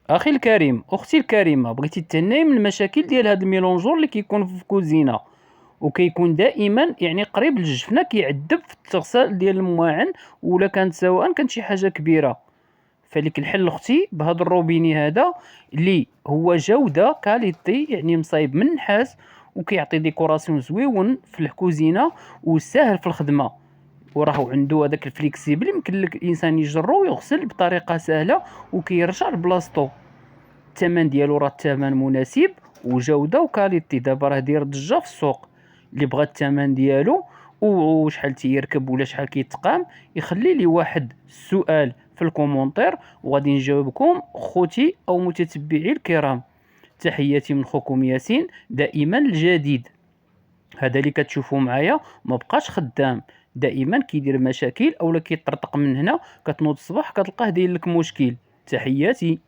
أخي الكريم، أختي الكريمة، بغيتي تهناي من المشاكل ديال هاد الميلونجور اللي كيكون في الكوزينة، وكيكون دائمًا قريب للجفنة كيعذّب في التغسال ديال الماعن، ولا كانت سواء كانت شي حاجة كبيرة. فليك الحل أختي بهاد الروبيني هذا اللي هو جودة qualité، مصايب من النحاس، وكيعطي ديكوراسيون زويون في الكوزينة وساهل في الخدمة، وراه عندو هذاك الflexible يمكن لك الإنسان يجرو ويغسل بطريقة سهلة وكيرجع لبلاصتو. الثمن ديالو راه الثمن مناسب، وجودة وكاليتي دابا راه داير ضجة في السوق. اللي بغى الثمن ديالو وشحال تيركب ولا شحال كيتقام يخلي لي واحد السؤال في الكومونتير وغادي نجاوبكم خوتي او متتبعي الكرام. تحياتي من خوكم ياسين، دائما الجديد. هذا اللي كتشوفوا معايا ما بقاش خدام، دائما كيدير مشاكل اولا كيطرطق من هنا، كتنوض الصباح كتلقاه داير لك مشكل. تحياتي.